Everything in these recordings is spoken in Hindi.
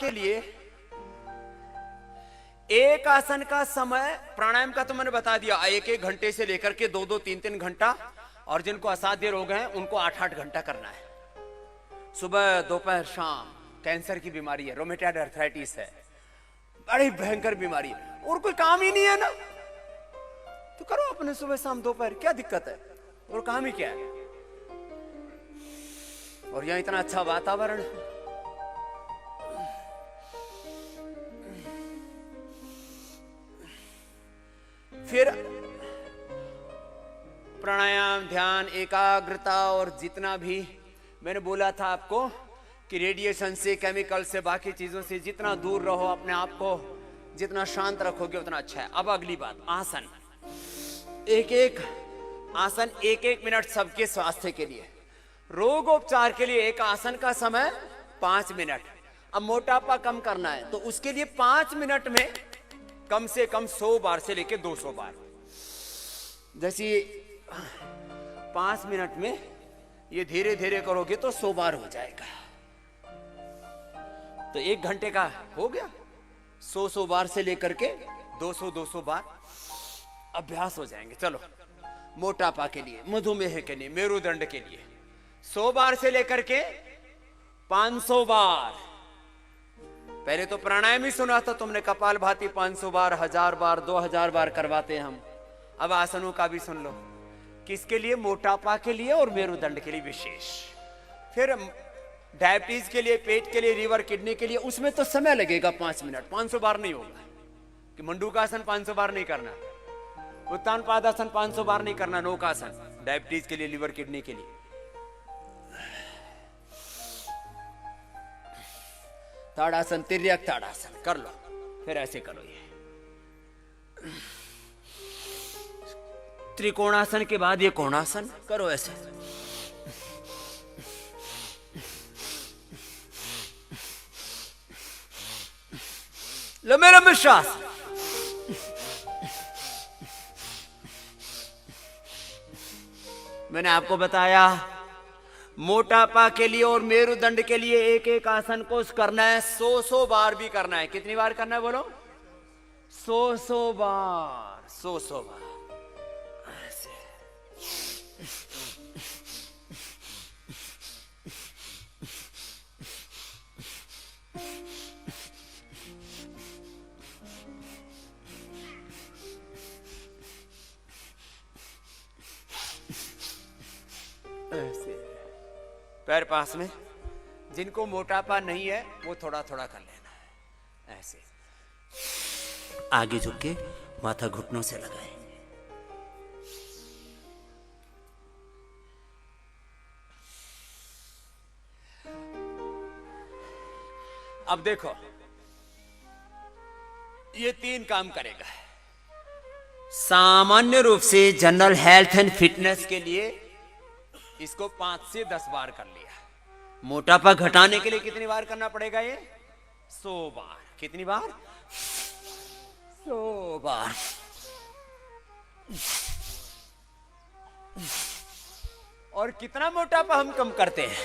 के लिए एक आसन का समय, प्राणायाम का तो मैंने बता दिया, 1-1 घंटे से लेकर के 2-2, 3-3 घंटा, और जिनको असाध्य रोग हैं उनको 8-8 घंटा करना है। सुबह, दोपहर, शाम। कैंसर की बीमारी है, रोमेटॉइड आर्थराइटिस है, बड़ी भयंकर बीमारी है, और कोई काम ही नहीं है ना, तो करो अपने सुबह शाम दोपहर, क्या दिक्कत है, और काम ही क्या है। और यहां इतना अच्छा वातावरण है। फिर प्राणायाम, ध्यान, एकाग्रता, और जितना भी मैंने बोला था आपको कि रेडिएशन से, केमिकल से, बाकी चीजों से जितना दूर रहो, अपने आप को जितना शांत रखोगे उतना अच्छा है। अब अगली बात, आसन। एक एक आसन 1-1 मिनट सबके स्वास्थ्य के लिए। रोगोपचार के लिए एक आसन का समय 5 मिनट। अब मोटापा कम करना है तो उसके लिए 5 मिनट में कम से कम 100 बार से लेके 200 बार। जैसे 5 मिनट में ये धीरे धीरे करोगे तो 100 बार हो जाएगा, तो 1 घंटे का हो गया। 100 बार से लेकर के 200 बार अभ्यास हो जाएंगे। चलो, मोटापा के लिए, मधुमेह के लिए, मेरुदंड के लिए 100 बार से लेकर के 500 बार। पहले तो प्राणायाम ही सुना था तुमने, कपालभाति 500 बार, 1000 बार, 2000 बार करवाते हैं हम। अब आसनों का भी सुन लो, किसके लिए? मोटापा के लिए और मेरुदंड के लिए विशेष। फिर डायबिटीज के लिए, पेट के लिए, लीवर, किडनी के लिए, उसमें तो समय लगेगा 5 मिनट। 500 बार नहीं होगा कि मंडूकासन 500 बार नहीं करना, उत्तान पादासन 500 बार नहीं करना, नौकासन डायबिटीज के लिए, लीवर, किडनी के लिए। ताड़ासन, तिर्यक ताड़ासन कर लो, फिर ऐसे करो। ये त्रिकोणासन के बाद ये कोणासन करो, ऐसे। लंबे लंबे श्वास। मैंने आपको बताया मोटापा के लिए और मेरुदंड के लिए एक एक आसन को करना है, 100 बार भी करना है। कितनी बार करना है बोलो? 100 बार, 100 बार। ऐसे पैर पास में। जिनको मोटापा नहीं है वो थोड़ा थोड़ा कर लेना है, ऐसे। आगे झुक के माथा घुटनों से लगाए। अब देखो, ये 3 काम करेगा। सामान्य रूप से जनरल हेल्थ एंड फिटनेस के लिए इसको 5 से 10 बार कर लिया। मोटापा घटाने के लिए कितनी बार करना पड़ेगा? ये 100 बार। कितनी बार? 100 बार। और कितना मोटापा हम कम करते हैं?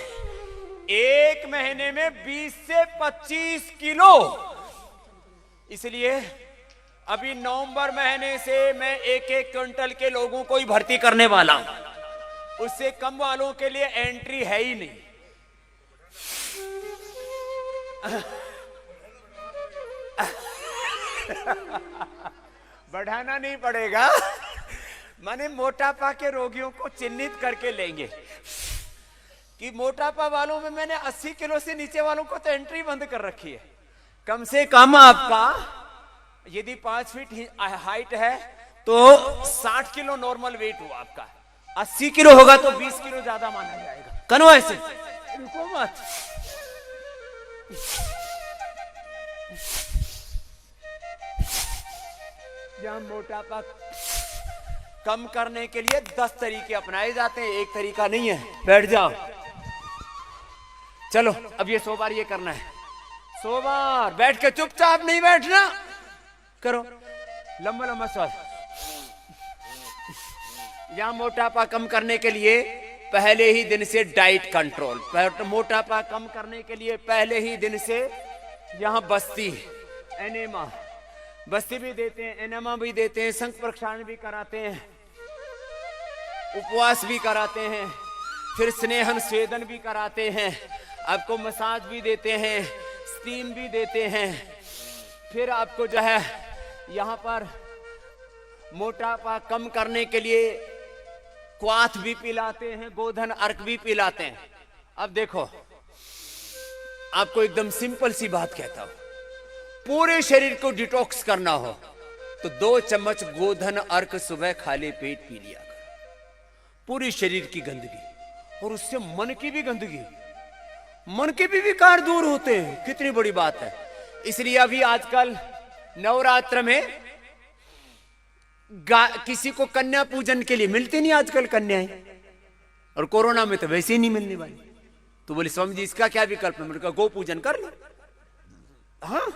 1 महीने में 20 से 25 किलो। इसलिए अभी नवंबर महीने से मैं 1-1 क्विंटल के लोगों को ही भर्ती करने वाला हूं। उससे कम वालों के लिए एंट्री है ही नहीं। बढ़ाना नहीं पड़ेगा, माने मोटापा के रोगियों को चिन्हित करके लेंगे कि मोटापा वालों में मैंने 80 किलो से नीचे वालों को तो एंट्री बंद कर रखी है। कम से कम आपका यदि 5 फीट हाइट है तो 60 किलो नॉर्मल वेट हुआ आपका। 80 किलो होगा तो 20 किलो ज्यादा माना जाएगा। करो ऐसे, रुको मत। जहां मोटापा कम करने के लिए 10 तरीके अपनाए जाते हैं, एक तरीका नहीं है। बैठ जाओ, चलो अब ये 100 बार ये करना है। 100 बार बैठ के, चुपचाप नहीं बैठना, करो लंबा लंबा श्वास। यहां मोटापा कम करने के लिए पहले ही दिन से डाइट कंट्रोल, मोटापा कम करने के लिए पहले ही दिन से यहाँ बस्ती, एनेमा, बस्ती भी देते हैं, एनेमा भी देते हैं, संख प्रक्षालन भी कराते हैं, उपवास भी कराते हैं, फिर स्नेहन स्वेदन भी कराते हैं, आपको मसाज भी देते हैं, स्टीम भी देते हैं, फिर आपको जो है यहाँ पर मोटापा कम करने के लिए क्वाथ भी पिलाते हैं, गोधन अर्क भी पिलाते हैं। अब देखो, आपको एकदम सिंपल सी बात कहता हूं, पूरे शरीर को डिटॉक्स करना हो तो 2 चम्मच गोधन अर्क सुबह खाली पेट पी लिया करो। पूरी शरीर की गंदगी, और उससे मन की भी गंदगी, मन के भी विकार दूर होते हैं। कितनी बड़ी बात है। इसलिए अभी आजकल नवरात्र में किसी को कन्या पूजन के लिए मिलती नहीं आजकल कन्याएं, और कोरोना में तो वैसे ही नहीं मिलने वाली। तो बोले स्वामी जी इसका क्या विकल्प है? मैंने कहा गो पूजन कर ले। हाँ,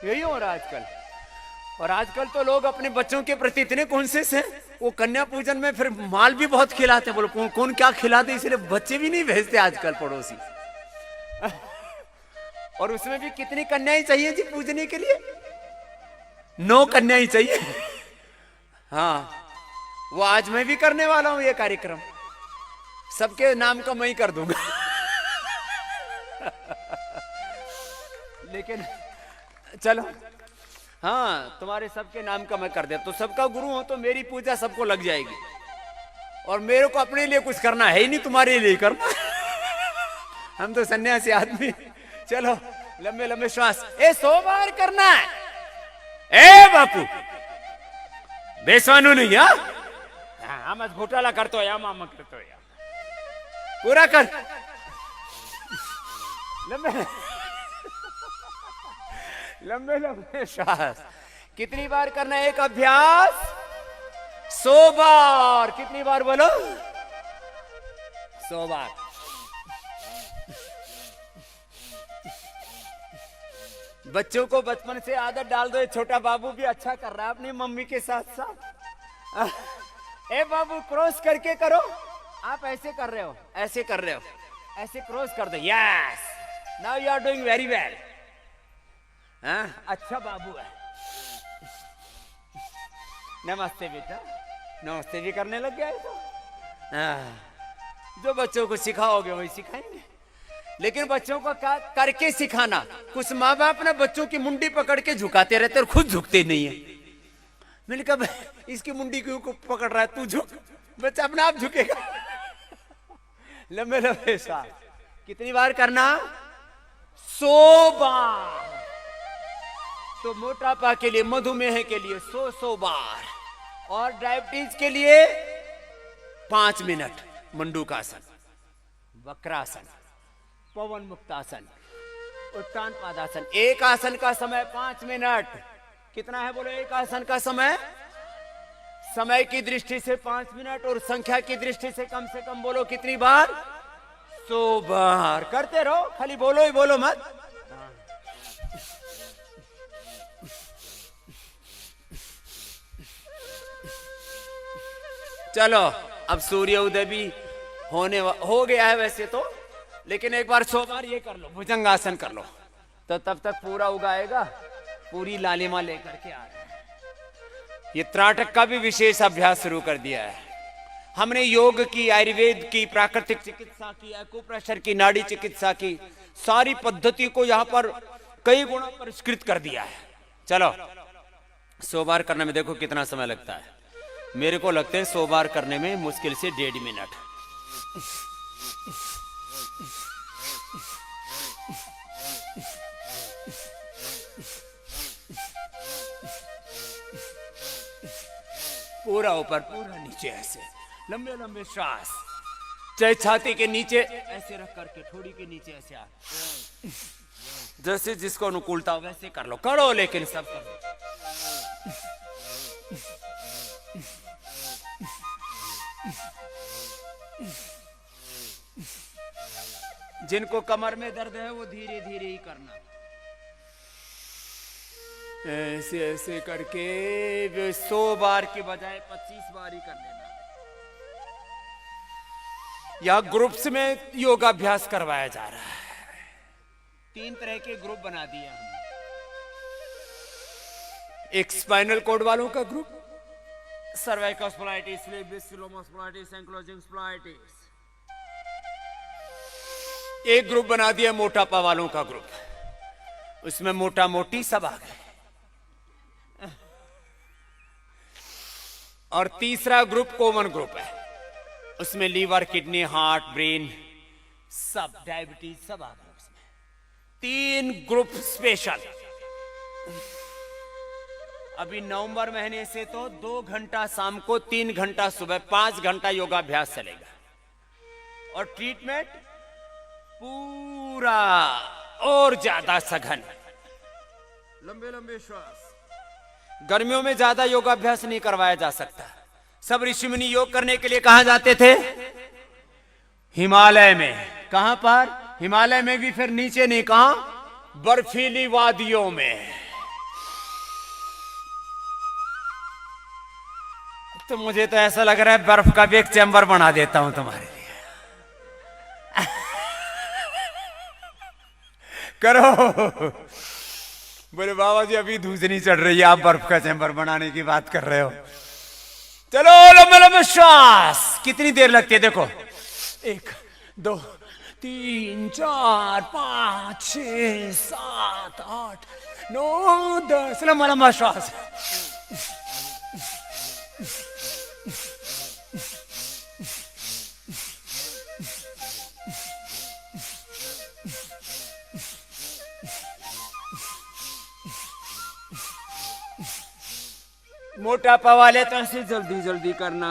यही हो रहा है आजकल। और आजकल तो लोग अपने बच्चों के प्रति इतने कॉन्शियस हैं, वो कन्या पूजन में फिर माल भी बहुत खिलाते हैं। बोलो कौन क्या खिलाते, इसलिए बच्चे भी नहीं भेजते आजकल पड़ोसी। और उसमें भी कितनी कन्याएं चाहिए जी पूजने के लिए? 9 कन्याएं चाहिए। हाँ, वो आज मैं भी करने वाला हूं ये कार्यक्रम, सबके नाम का मैं ही कर दूंगा। लेकिन चलो, हाँ, तुम्हारे सबके नाम का मैं कर दे, तो सबका गुरु हो तो मेरी पूजा सबको लग जाएगी। और मेरे को अपने लिए कुछ करना है ही नहीं, तुम्हारे लिए करना। हम तो सन्यासी आदमी। चलो लंबे लंबे श्वास, 100 बार करना है। ए बापू बेसवानु नहीं, आम घोटाला करतो या मामा करतो या, पूरा कर। लंबे लंबे लंबे श्वास। कितनी बार करना है एक अभ्यास? 100 बार। कितनी बार बोलो? 100 बार। बच्चों को बचपन से आदत डाल दो। छोटा बाबू भी अच्छा कर रहा है अपनी मम्मी के साथ साथ। ए बाबू क्रॉस करके करो। आप ऐसे कर रहे हो, ऐसे कर रहे हो, ऐसे क्रॉस कर दो। Yes, now you are doing very well. अच्छा बाबू है। नमस्ते बेटा। नमस्ते भी करने लग गया है तो। जो बच्चों को सिखाओगे वही सिखाएंगे। लेकिन बच्चों को करके सिखाना। कुछ माँ बाप ना बच्चों की मुंडी पकड़ के झुकाते रहते और खुद झुकते नहीं है। मैंने कहा इसकी मुंडी क्यों पकड़ रहा है, तू झुक, बच्चा अपने आप झुकेगा। लंबे लंबे सांस। कितनी बार करना? 100 बार। तो मोटापा के लिए, मधुमेह के लिए 100 बार, और डायबिटीज के लिए 5 मिनट मंडूकासन, वक्रासन, पवन मुक्तासन, उत्तान पादासन। एक आसन का समय 5 मिनट। कितना है बोलो एक आसन का समय? समय की दृष्टि से 5 मिनट, और संख्या की दृष्टि से कम बोलो कितनी बार? 100 बार। करते रहो, खाली बोलो ही बोलो मत। चलो अब सूर्य उदय भी हो गया है वैसे तो, लेकिन एक बार 100 बार ये कर लो, भुजंगासन कर लो, तो तब तक पूरा उगाएगा। पूरी लालिमा लेकर के आ रहे हैं। ये त्राटक का भी विशेष अभ्यास शुरू कर दिया है हमने। योग की, आयुर्वेद की, प्राकृतिक चिकित्सा की, एक्यूप्रेशर की, नाड़ी चिकित्सा की, सारी पद्धति को यहाँ पर कई गुणा परिष्कृत कर दिया है। चलो 100 बार करने में देखो कितना समय लगता है। मेरे को लगते हैं 100 बार करने में मुश्किल से 1.5 मिनट। पूरा ऊपर, पूरा नीचे, ऐसे लंबे लंबे श्वास। चाहे छाती के नीचे ऐसे रख करके, थोड़ी के नीचे ऐसे आ, जैसे जिसको अनुकूलता हो वैसे कर लो, करो, लेकिन सब करो। जिनको कमर में दर्द है वो धीरे धीरे ही करना। ऐसे ऐसे करके 100 बार के बजाय 25 बार ही कर लेना। या ग्रुप्स में योगाभ्यास करवाया जा रहा है। 3 तरह के ग्रुप बना दिए हमने। एक स्पाइनल कॉर्ड वालों का group, cervical spondylitis, sclerosis spondylitis, ankylosing spondylitis. एक ग्रुप बना दिया मोटापा वालों का ग्रुप, उसमें मोटा मोटी सब आ गए। और तीसरा ग्रुप कॉमन ग्रुप है, उसमें लीवर, किडनी, हार्ट, ब्रेन, सब, डायबिटीज सब आ गए उसमें। 3 ग्रुप स्पेशल। अभी नवंबर महीने से तो 2 घंटा शाम को, 3 घंटा सुबह, 5 घंटा योगाभ्यास चलेगा। और ट्रीटमेंट पूरा और ज्यादा सघन, लंबे लंबे श्वास। गर्मियों में ज्यादा योगाभ्यास नहीं करवाया जा सकता। सब ऋषि मुनि योग करने के लिए कहां जाते थे? हिमालय में। कहां पर? हिमालय में भी फिर नीचे नहीं, कहां? बर्फीली वादियों में। तो मुझे तो ऐसा लग रहा है बर्फ का भी एक चैम्बर बना देता हूं तुम्हारे लिए। करो। बोले बाबा जी अभी धूस नहीं चढ़ रही है, आप बर्फ का चैम्बर बनाने की बात कर रहे हो। चलो लंबे लंबे श्वास। कितनी देर लगती है देखो, 1 2 3 4 5 6 7 8 9 10। लंबा लंबा श्वास। मोटापा वाले तो ऐसे जल्दी जल्दी करना,